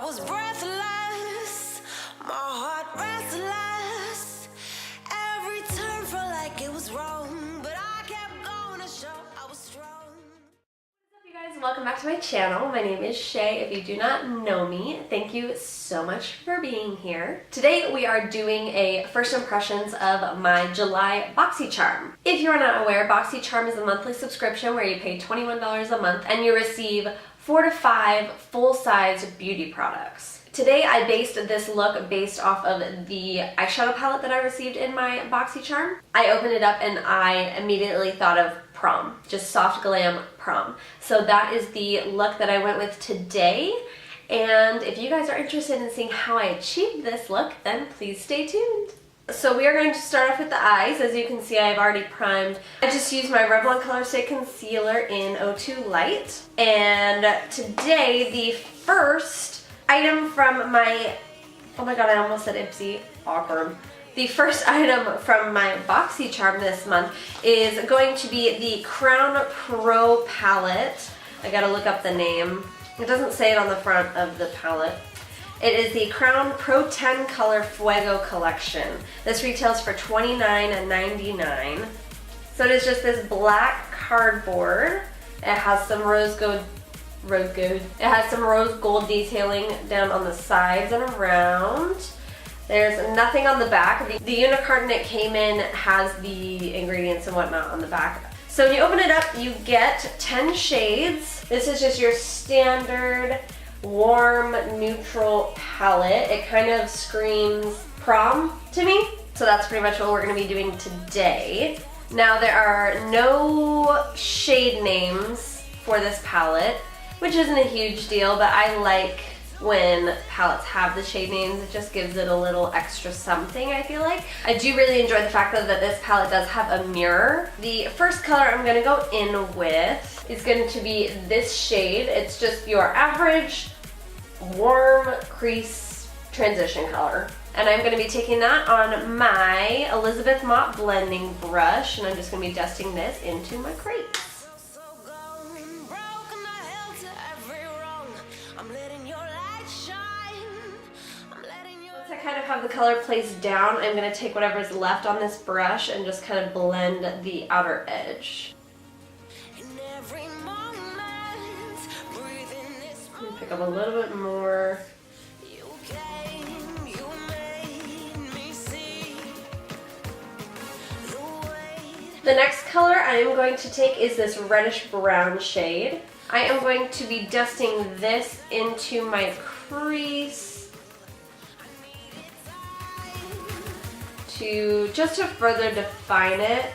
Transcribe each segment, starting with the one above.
was breathless, my heart restless. Every turn felt like it was wrong, but I kept going to show I was strong. What's up, you guys? Welcome back to my channel. My name is Shay. If you do not know me, thank you so much for being here. Today we are doing a first impressions of my July Boxycharm. If you are not aware, Boxycharm is a monthly subscription where you pay $21 a month and you receive 4 to 5 full-size beauty products. Today I based this look based off of the eyeshadow palette that I received in my Boxycharm. I opened it up and I immediately thought of Prom, just soft glam Prom. So that is the look that I went with today. And if you guys are interested in seeing how I achieved this look, then please stay tuned. So we are going to start off with the eyes. As you can see, I've already primed. I just used my Revlon Color Stay Concealer in 02 Light. And today, the first item from my, oh my god, I almost said Ipsy, awkward. The first item from my Boxycharm this month is going to be the Crown Pro palette. I gotta look up the name. It doesn't say it on the front of the palette. It is the Crown Pro 10 Color Fuego Collection. This retails for $29.99. So it is just this black cardboard. It has some rose gold detailing down on the sides and around. There's nothing on the back. The unicarton it came in has the ingredients and whatnot on the back. So when you open it up, you get 10 shades. This is just your standard warm neutral palette. It kind of screams Prom to me. So that's pretty much what we're going to be doing today. Now there are no shade names for this palette, which isn't a huge deal, but I like when palettes have the shade names. It just gives it a little extra something, I feel like. I do really enjoy the fact though that this palette does have a mirror. The first color I'm going to go in with is going to be this shade. It's just your average warm crease transition color. And I'm going to be taking that on my Elizabeth Mott blending brush, and I'm just going to be dusting this into my crease. I kind of have the color placed down, I'm going to take whatever's left on this brush and just kind of blend the outer edge. I'm going to pick up a little bit more. The next color I am going to take is this reddish brown shade. I am going to be dusting this into my crease just to further define it.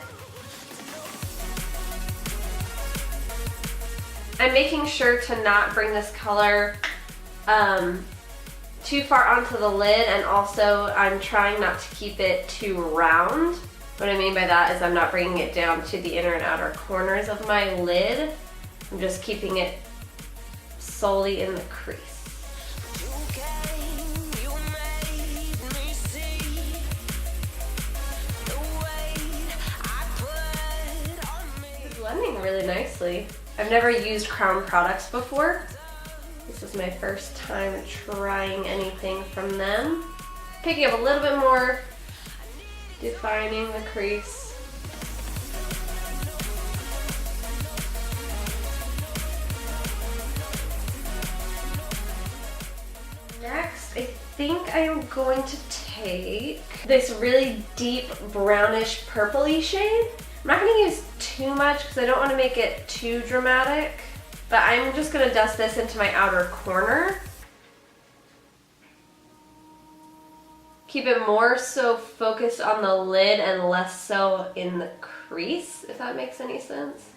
I'm making sure to not bring this color too far onto the lid, and also I'm trying not to keep it too round. What I mean by that is I'm not bringing it down to the inner and outer corners of my lid. I'm just keeping it solely in the crease. Blending really nicely. I've never used Crown products before. This is my first time trying anything from them. Picking up a little bit more, defining the crease. Next, I think I am going to take this really deep brownish purpley shade. I'm not going to use too much because I don't want to make it too dramatic, but I'm just going to dust this into my outer corner. Keep it more so focused on the lid and less so in the crease, if that makes any sense.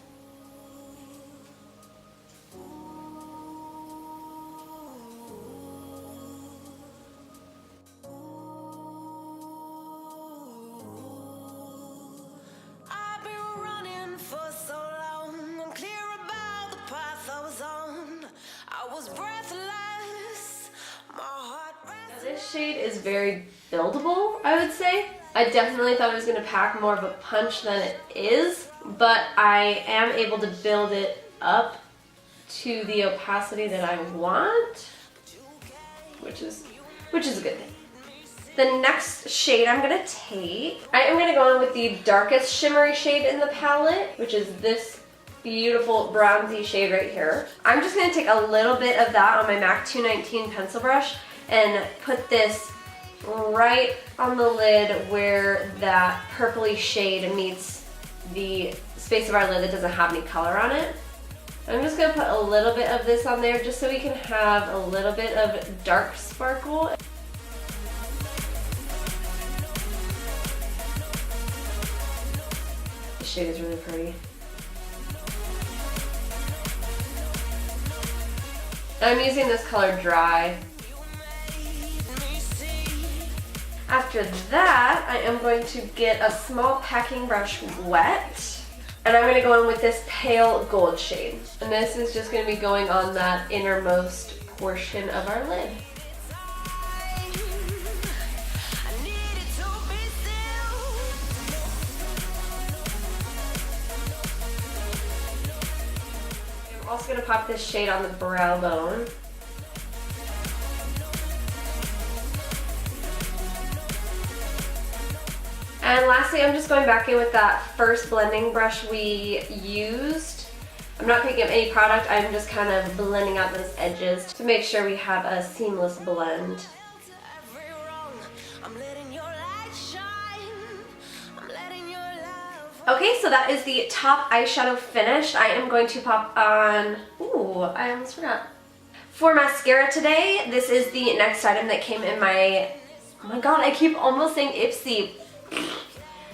This shade is very buildable, I would say. I definitely thought it was going to pack more of a punch than it is, but I am able to build it up to the opacity that I want. which is a good thing. The next shade I'm gonna take, I am gonna go in with the darkest shimmery shade in the palette, which is this beautiful bronzy shade right here. I'm just gonna take a little bit of that on my MAC 219 pencil brush and put this right on the lid where that purpley shade meets the space of our lid that doesn't have any color on it. I'm just gonna put a little bit of this on there just so we can have a little bit of dark sparkle. This shade is really pretty. I'm using this color dry. After that, I am going to get a small packing brush wet, and I'm going to go in with this pale gold shade. And this is just going to be going on that innermost portion of our lid. I'm also going to pop this shade on the brow bone. And lastly, I'm just going back in with that first blending brush we used. I'm not picking up any product, I'm just kind of blending out those edges to make sure we have a seamless blend. Okay, so that is the top eyeshadow finished. I am going to pop on, ooh, I almost forgot. For mascara today, this is the next item that came in my, oh my god, I keep almost saying Ipsy.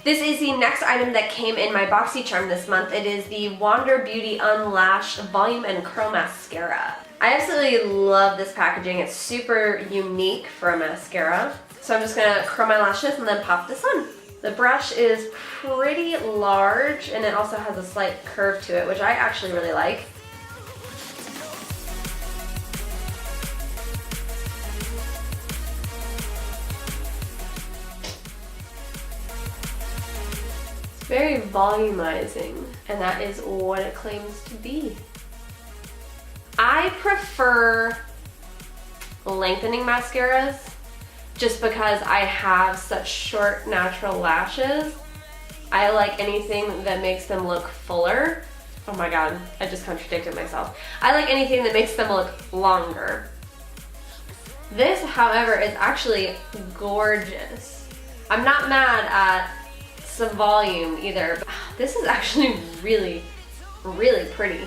This is the next item that came in my Boxycharm this month. It is the Wander Beauty Unlashed Volume and Curl Mascara. I absolutely love this packaging. It's super unique for a mascara. So I'm just gonna curl my lashes and then pop this on. The brush is pretty large and it also has a slight curve to it, which I actually really like. Very volumizing, and that is what it claims to be. I prefer lengthening mascaras just because I have such short natural lashes. I like anything that makes them look fuller. Oh my god, I just contradicted myself. I like anything that makes them look longer. This, however, is actually gorgeous. I'm not mad at some volume either. This is actually really, really pretty.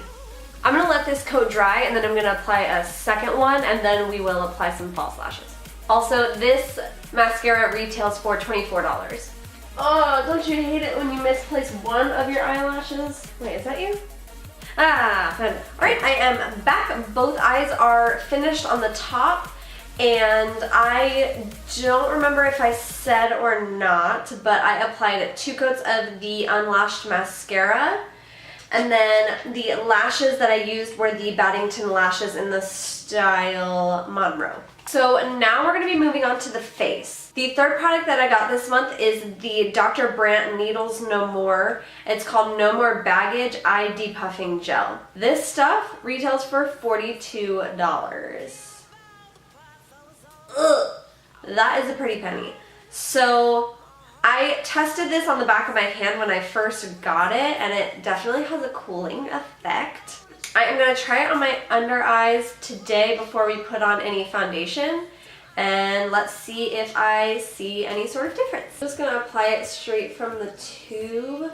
I'm gonna let this coat dry and then I'm gonna apply a second one and then we will apply some false lashes. Also, this mascara retails for $24. Oh, don't you hate it when you misplace one of your eyelashes? Wait, is that you? Ah, fun. Alright, I am back. Both eyes are finished on the top. And I don't remember if I said or not, but I applied 2 coats of the Unlashed mascara. And then the lashes that I used were the Baddington lashes in the style Monroe. So now we're going to be moving on to the face. The third product that I got this month is the Dr. Brandt Needles No More. It's called No More Baggage Eye Depuffing Gel. This stuff retails for $42. Ugh, that is a pretty penny. So I tested this on the back of my hand when I first got it and it definitely has a cooling effect. I am going to try it on my under eyes today before we put on any foundation and let's see if I see any sort of difference. I'm just going to apply it straight from the tube.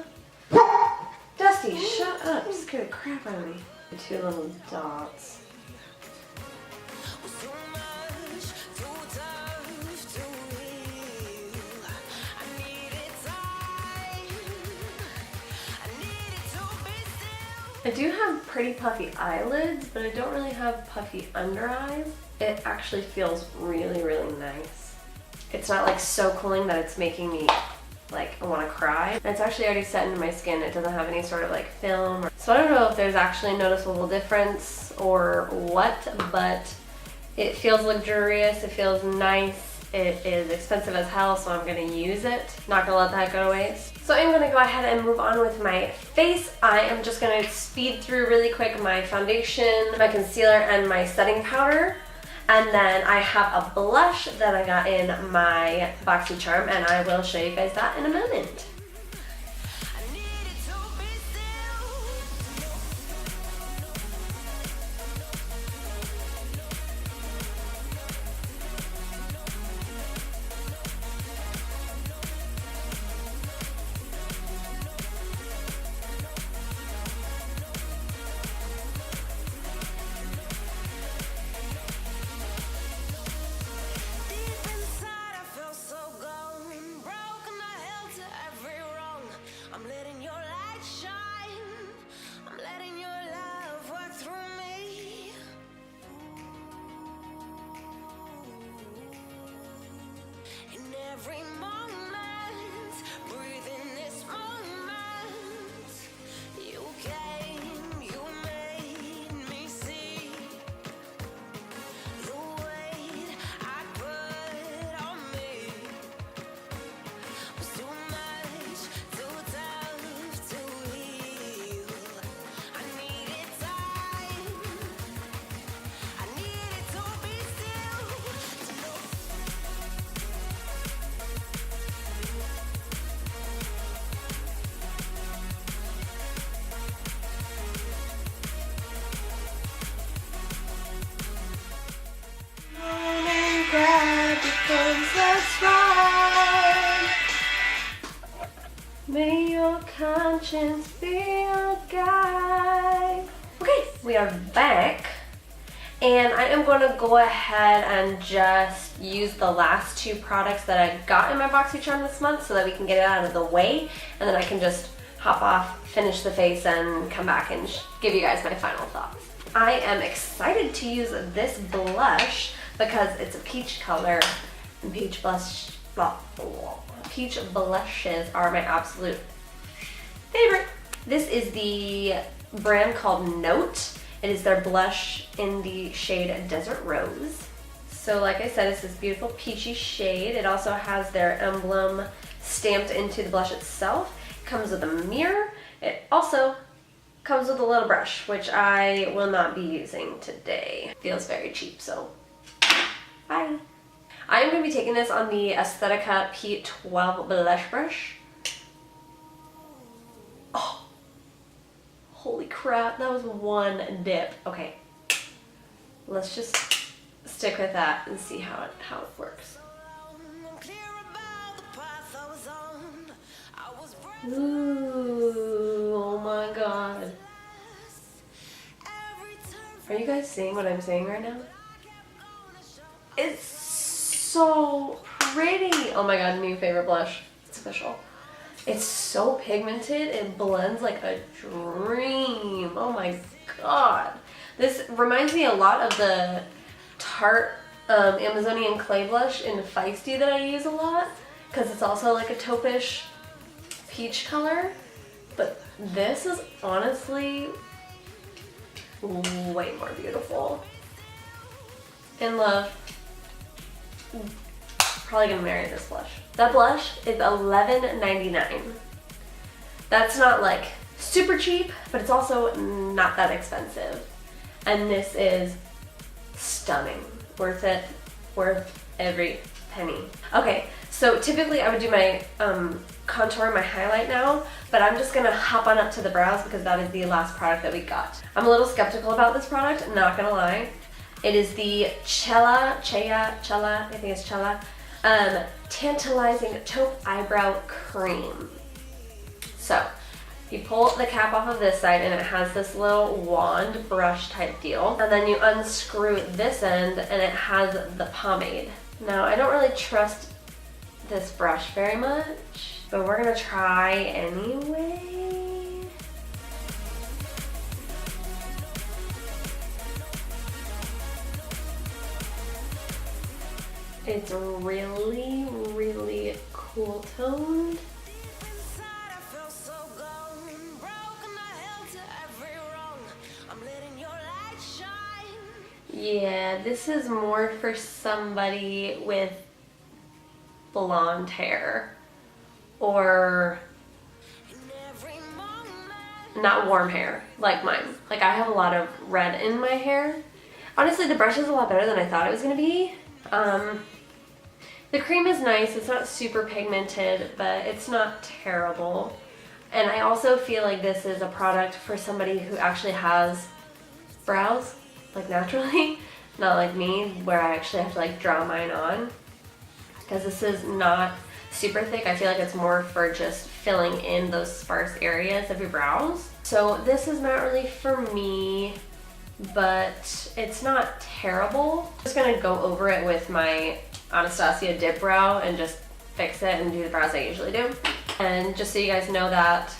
Dusty, shut up. You scared the crap out of me. The 2 little dots. I do have pretty puffy eyelids, but I don't really have puffy under eyes. It actually feels really, really nice. It's not like so cooling that it's making me like I want to cry. It's actually already set into my skin. It doesn't have any sort of like film. So I don't know if there's actually a noticeable difference or what, but it feels luxurious. It feels nice. It is expensive as hell, so I'm gonna use it. Not gonna let that go to waste. So I'm gonna go ahead and move on with my face. I am just gonna speed through really quick my foundation, my concealer, and my setting powder. And then I have a blush that I got in my Boxycharm, and I will show you guys that in a moment. I needed to be still. Deep inside, I feel so gone, broken, I held to every wrong. I'm letting your light shine. I'm letting your love work through me. In every moment, breathe in this moment. You came, you made me see the weight I put on me was too much, too tough to heal. I needed time, I needed to be still, to know. And grab because that's right. May your conscience be your guide. Okay, we are back. And I am going to go ahead and just use the last two products that I got in my Boxycharm this month so that we can get it out of the way. And then I can just hop off, finish the face, and come back and give you guys my final thoughts. I am excited to use this blush because it's a peach color, and peach blushes are my absolute favorite. This is the brand called Note. It is their blush in the shade Desert Rose. So like I said, it's this beautiful peachy shade. It also has their emblem stamped into the blush itself. It comes with a mirror. It also comes with a little brush, which I will not be using today. Feels very cheap, so bye. I am going to be taking this on the Aesthetica P12 blush brush. Oh, holy crap, that was one dip. Okay, let's just stick with that and see how it works. I'm clear about the path I was on. I was brave. Ooh, oh my god. Every turn Are you guys seeing what I'm saying right now? I kept going to show. It's so pretty. Oh my god, new favorite blush. It's official. It's so pigmented. It blends like a dream. Oh my god. This reminds me a lot of the Tarte Amazonian clay blush in Feisty that I use a lot, because it's also like a taupish peach color. But this is honestly way more beautiful. In love. Probably gonna marry this blush. That blush is $11.99. That's not like super cheap, but it's also not that expensive. And this is stunning. Worth it. Worth every penny. Okay, so typically I would do my contour and my highlight now, but I'm just gonna hop on up to the brows because that is the last product that we got. I'm a little skeptical about this product, not gonna lie. It is the I think it's Chella, Tantalizing Taupe Eyebrow Cream. So, you pull the cap off of this side and it has this little wand brush type deal. And then you unscrew this end and it has the pomade. Now, I don't really trust this brush very much, but we're gonna try anyway. It's really, really cool toned. Inside I felt so gone, broken, I held to every wrong. I'm letting your light shine. Yeah, this is more for somebody with blonde hair or In every moment. not warm hair like mine. Like I have a lot of red in my hair. Honestly, the brush is a lot better than I thought it was going to be. The cream is nice. It's not super pigmented, but it's not terrible. And I also feel like this is a product for somebody who actually has brows, like naturally. Not like me, where I actually have to like draw mine on. Because this is not super thick. I feel like it's more for just filling in those sparse areas of your brows. So this is not really for me, but it's not terrible. I'm just gonna go over it with my Anastasia dip brow and just fix it and do the brows I usually do. And just so you guys know, that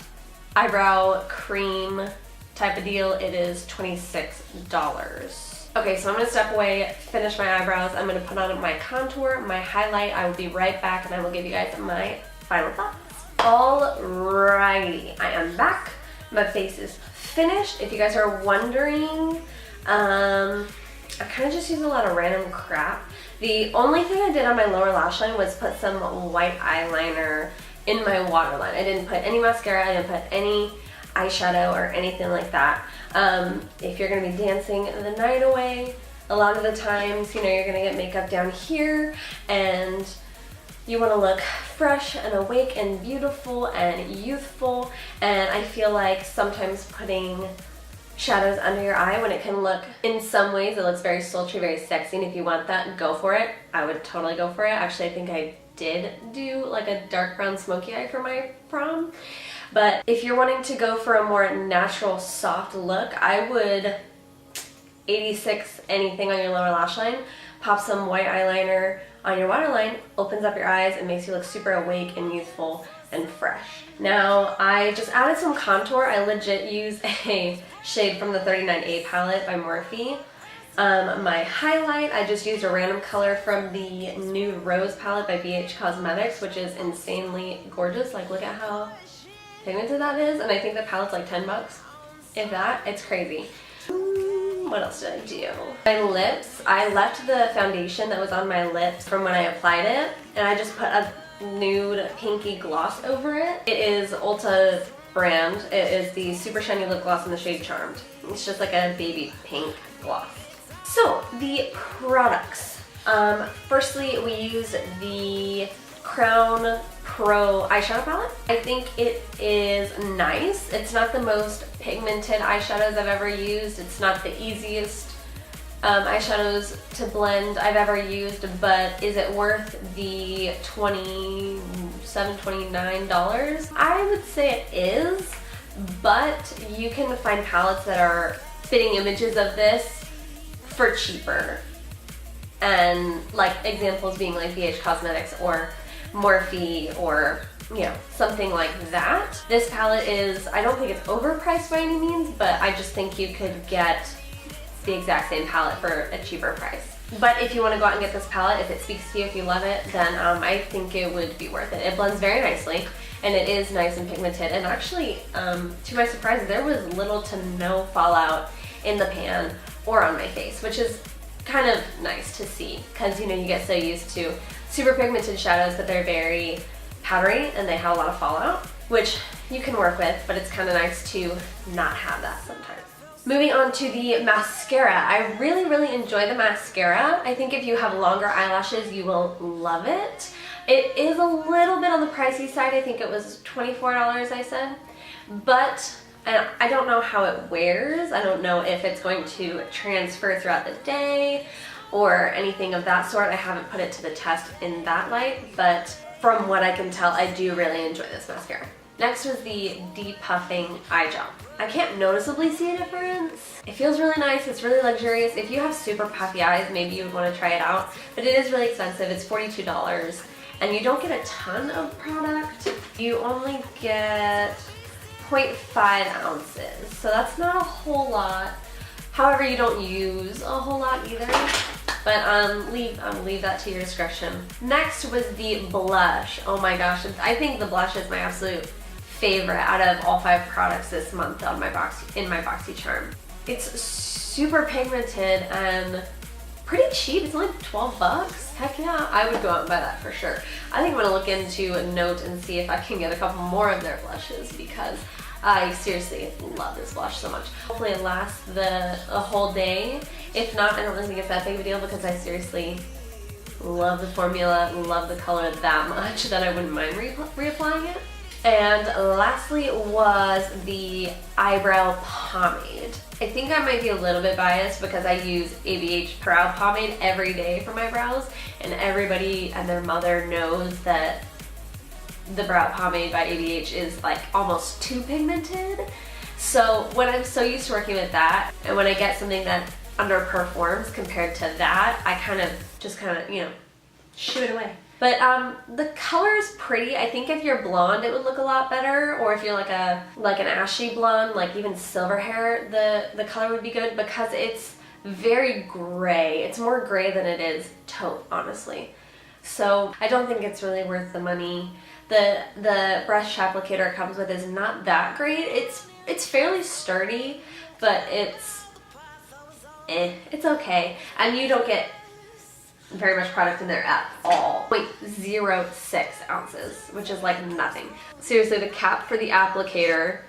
eyebrow cream type of deal, it is $26. Okay, so I'm gonna step away, finish my eyebrows. I'm gonna put on my contour, my highlight. I will be right back and I will give you guys my final thoughts. Alrighty, I am back. My face is finished. If you guys are wondering, I kind of just use a lot of random crap. The only thing I did on my lower lash line was put some white eyeliner in my waterline. I didn't put any mascara, I didn't put any eyeshadow or anything like that. If you're gonna be dancing the night away, a lot of the times, you know, you're gonna get makeup down here and you wanna look fresh and awake and beautiful and youthful. And I feel like sometimes putting shadows under your eye, when it can look, in some ways it looks very sultry, very sexy, and if you want that, go for it. I would totally go for it. Actually, I think I did do like a dark brown smoky eye for my prom. But if you're wanting to go for a more natural, soft look, I would 86 anything on your lower lash line, pop some white eyeliner on your waterline, opens up your eyes and makes you look super awake and youthful and fresh. Now, I just added some contour. I legit use a shade from the 39A palette by Morphe. My highlight, I just used a random color from the Nude Rose palette by BH Cosmetics, which is insanely gorgeous. Like, look at how pigmented that is. And I think the palette's like 10 bucks. If that, it's crazy. What else did I do? My lips, I left the foundation that was on my lips from when I applied it, and I just put a nude pinky gloss over it. It is Ulta brand. It is the Super Shiny Lip Gloss in the shade Charmed. It's just like a baby pink gloss. So, the products. Firstly, we use the Crown Pro eyeshadow palette. I think it is nice. It's not the most pigmented eyeshadows I've ever used. It's not the easiest eyeshadows to blend I've ever used, but is it worth the $27, $29? I would say it is, but you can find palettes that are fitting images of this for cheaper. And like examples being like BH Cosmetics or Morphe or, you know, something like that. This palette is, I don't think it's overpriced by any means, but I just think you could get the exact same palette for a cheaper price. But if you want to go out and get this palette, if it speaks to you, if you love it, then I think it would be worth it. It blends very nicely, and it is nice and pigmented. And actually, to my surprise, there was little to no fallout in the pan or on my face, which is kind of nice to see, because you know, you get so used to super pigmented shadows that they're very powdery and they have a lot of fallout, which you can work with, but it's kind of nice to not have that sometimes. Moving on to the mascara. I really, really enjoy the mascara. I think if you have longer eyelashes, you will love it. It is a little bit on the pricey side. I think it was $24, I said, but I don't know how it wears. I don't know if it's going to transfer throughout the day or anything of that sort. I haven't put it to the test in that light, but from what I can tell, I do really enjoy this mascara. Next was the Depuffing Eye Gel. I can't noticeably see a difference. It feels really nice, it's really luxurious. If you have super puffy eyes, maybe you would want to try it out, but it is really expensive. It's $42, and you don't get a ton of product. You only get 0.5 ounces, so that's not a whole lot. However, you don't use a whole lot either, but leave that to your discretion. Next was the blush. Oh my gosh, I think the blush is my absolute favorite out of all 5 products this month on my Boxycharm. It's super pigmented and pretty cheap. It's only 12 bucks. Heck yeah, I would go out and buy that for sure. I think I'm gonna look into Note and see if I can get a couple more of their blushes, because I seriously love this blush so much. Hopefully it lasts a whole day. If not, I don't really think it's that big of a deal because I seriously love the formula, love the color that much that I wouldn't mind reapplying it. And lastly was the eyebrow pomade. I think I might be a little bit biased because I use ABH brow pomade every day for my brows, and everybody and their mother knows that the brow pomade by ABH is like almost too pigmented. So when I'm so used to working with that, and when I get something that underperforms compared to that, I just kind of, you know, shoo it away. But the color is pretty. I think if you're blonde, it would look a lot better, or if you're like an ashy blonde, like even silver hair, the color would be good because it's very gray. It's more gray than it is taupe, honestly. So I don't think it's really worth the money. The brush applicator it comes with is not that great. It's fairly sturdy, but it's okay, and you don't get very much product in there at all. 0.06 ounces, which is like nothing. Seriously, the cap for the applicator,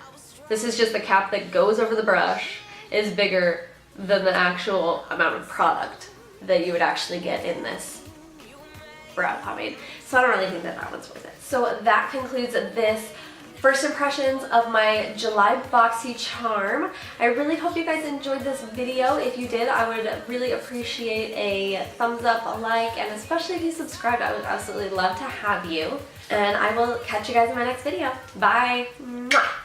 this is just the cap that goes over the brush, is bigger than the actual amount of product that you would actually get in this brow pomade. So I don't really think that one's worth it. So that concludes this first impressions of my July Boxycharm. I really hope you guys enjoyed this video. If you did, I would really appreciate a thumbs up, a like, and especially if you subscribed, I would absolutely love to have you. And I will catch you guys in my next video. Bye! Mwah!